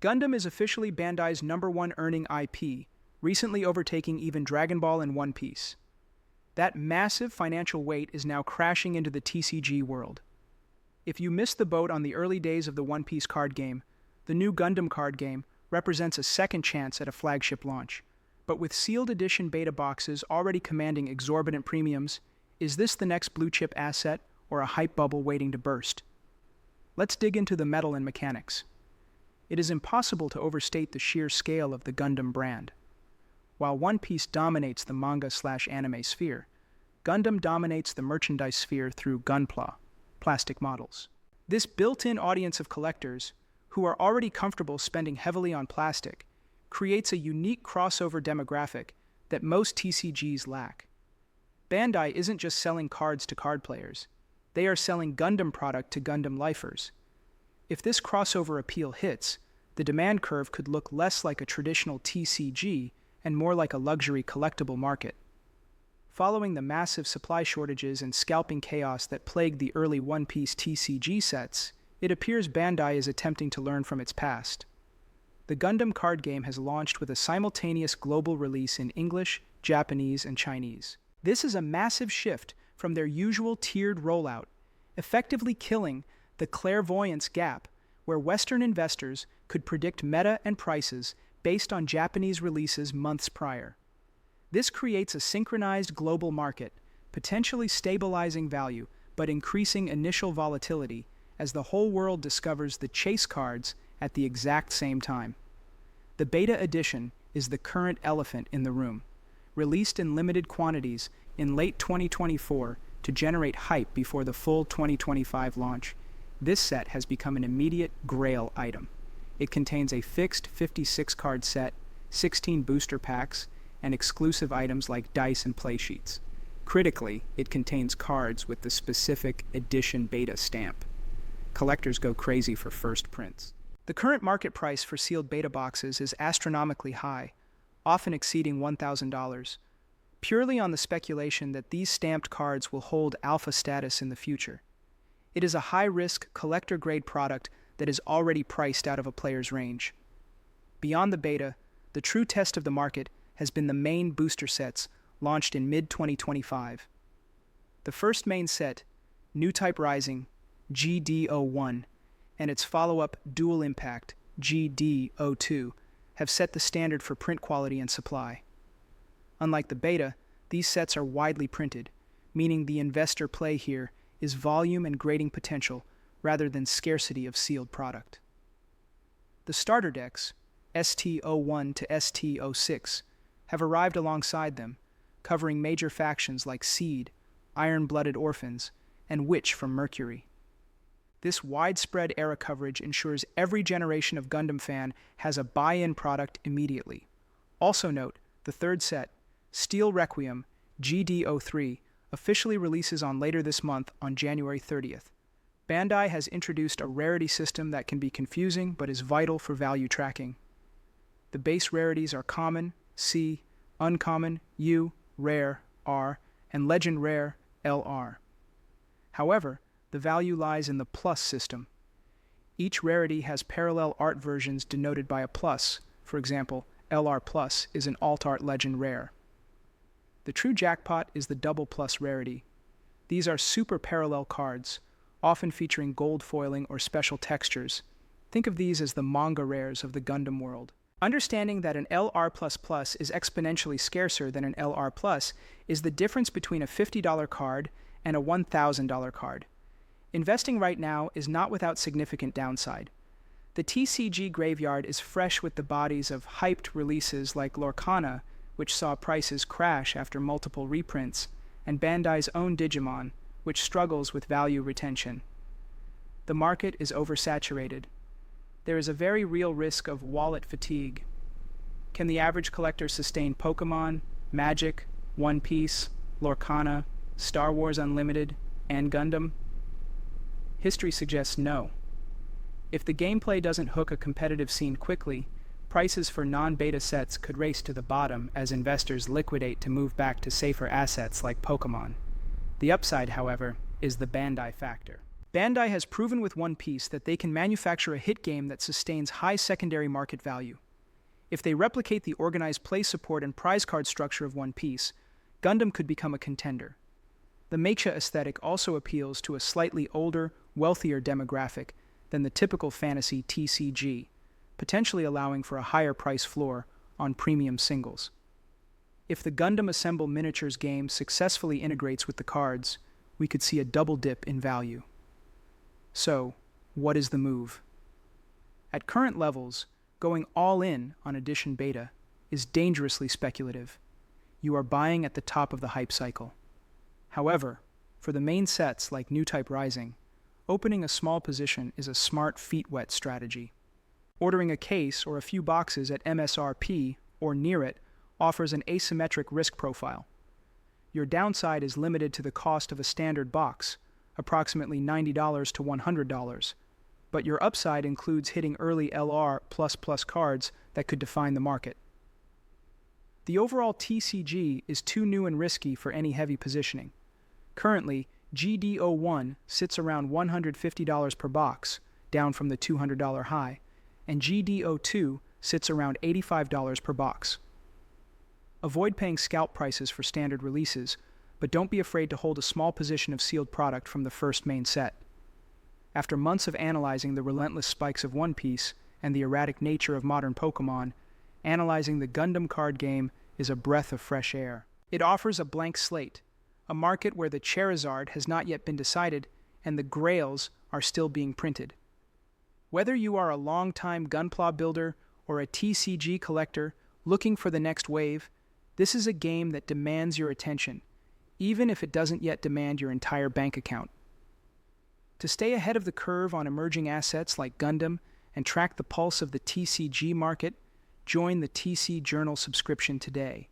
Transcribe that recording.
Gundam is officially Bandai's #1 earning IP, recently overtaking even Dragon Ball and One Piece. That massive financial weight is now crashing into the TCG world. If you missed the boat on the early days of the One Piece card game, the new Gundam card game represents a second chance at a flagship launch. But with sealed edition beta boxes already commanding exorbitant premiums, is this the next blue-chip asset or a hype bubble waiting to burst? Let's dig into the metal and mechanics. It is impossible to overstate the sheer scale of the Gundam brand. While One Piece dominates the manga/anime sphere, Gundam dominates the merchandise sphere through Gunpla, plastic models. This built-in audience of collectors, who are already comfortable spending heavily on plastic, creates a unique crossover demographic that most TCGs lack. Bandai isn't just selling cards to card players, they are selling Gundam product to Gundam lifers. If this crossover appeal hits, the demand curve could look less like a traditional TCG and more like a luxury collectible market. Following the massive supply shortages and scalping chaos that plagued the early One Piece TCG sets, it appears Bandai is attempting to learn from its past. The Gundam card game has launched with a simultaneous global release in English, Japanese, and Chinese. This is a massive shift from their usual tiered rollout, effectively killing the clairvoyance gap where Western investors could predict meta and prices based on Japanese releases months prior. This creates a synchronized global market, potentially stabilizing value but increasing initial volatility as the whole world discovers the chase cards at the exact same time. The beta edition is the current elephant in the room, released in limited quantities in late 2024 to generate hype before the full 2025 launch. This set has become an immediate grail item. It contains a fixed 56-card set, 16 booster packs, and exclusive items like dice and playsheets. Critically, it contains cards with the specific edition beta stamp. Collectors go crazy for first prints. The current market price for sealed beta boxes is astronomically high, often exceeding $1,000, purely on the speculation that these stamped cards will hold alpha status in the future. It is a high-risk, collector-grade product that is already priced out of a player's range. Beyond the beta, the true test of the market has been the main booster sets launched in mid-2025. The first main set, New Type Rising, GD01, and its follow-up Dual Impact, GD02, have set the standard for print quality and supply. Unlike the beta, these sets are widely printed, meaning the investor play here is volume and grading potential rather than scarcity of sealed product. The starter decks, ST01 to ST06, have arrived alongside them, covering major factions like Seed, Iron-Blooded Orphans, and Witch from Mercury. This widespread era coverage ensures every generation of Gundam fan has a buy-in product immediately. Also note, the third set, Steel Requiem, GD03, officially releases on later this month on January 30th. Bandai has introduced a rarity system that can be confusing but is vital for value tracking. The base rarities are Common, C, Uncommon, U, Rare, R, and Legend Rare, LR. However, the value lies in the plus system. Each rarity has parallel art versions denoted by a plus. For example, LR Plus is an alt art Legend Rare. The true jackpot is the double plus rarity. These are super parallel cards, often featuring gold foiling or special textures. Think of these as the manga rares of the Gundam world. Understanding that an LR++ is exponentially scarcer than an LR+, is the difference between a $50 card and a $1,000 card. Investing right now is not without significant downside. The TCG graveyard is fresh with the bodies of hyped releases like Lorcana, which saw prices crash after multiple reprints, and Bandai's own Digimon, which struggles with value retention. The market is oversaturated. There is a very real risk of wallet fatigue. Can the average collector sustain Pokemon, Magic, One Piece, Lorcana, Star Wars Unlimited, and Gundam? History suggests no. If the gameplay doesn't hook a competitive scene quickly, prices for non-beta sets could race to the bottom as investors liquidate to move back to safer assets like Pokemon. The upside, however, is the Bandai factor. Bandai has proven with One Piece that they can manufacture a hit game that sustains high secondary market value. If they replicate the organized play support and prize card structure of One Piece, Gundam could become a contender. The mecha aesthetic also appeals to a slightly older, wealthier demographic than the typical fantasy TCG, potentially allowing for a higher price floor on premium singles. If the Gundam Assemble Miniatures game successfully integrates with the cards, we could see a double dip in value. So, what is the move? At current levels, going all in on Edition Beta is dangerously speculative. You are buying at the top of the hype cycle. However, for the main sets like New Type Rising, opening a small position is a smart feet-wet strategy. Ordering a case or a few boxes at MSRP or near it offers an asymmetric risk profile. Your downside is limited to the cost of a standard box, approximately $90 to $100, but your upside includes hitting early LR++ cards that could define the market. The overall TCG is too new and risky for any heavy positioning. Currently, GD01 sits around $150 per box, down from the $200 high, and GD02 sits around $85 per box. Avoid paying scalp prices for standard releases, but don't be afraid to hold a small position of sealed product from the first main set. After months of analyzing the relentless spikes of One Piece and the erratic nature of modern Pokémon, analyzing the Gundam card game is a breath of fresh air. It offers a blank slate, a market where the Charizard has not yet been decided and the Grails are still being printed. Whether you are a long-time Gunpla builder or a TCG collector looking for the next wave, this is a game that demands your attention, even if it doesn't yet demand your entire bank account. To stay ahead of the curve on emerging assets like Gundam and track the pulse of the TCG market, join the TC Journal subscription today.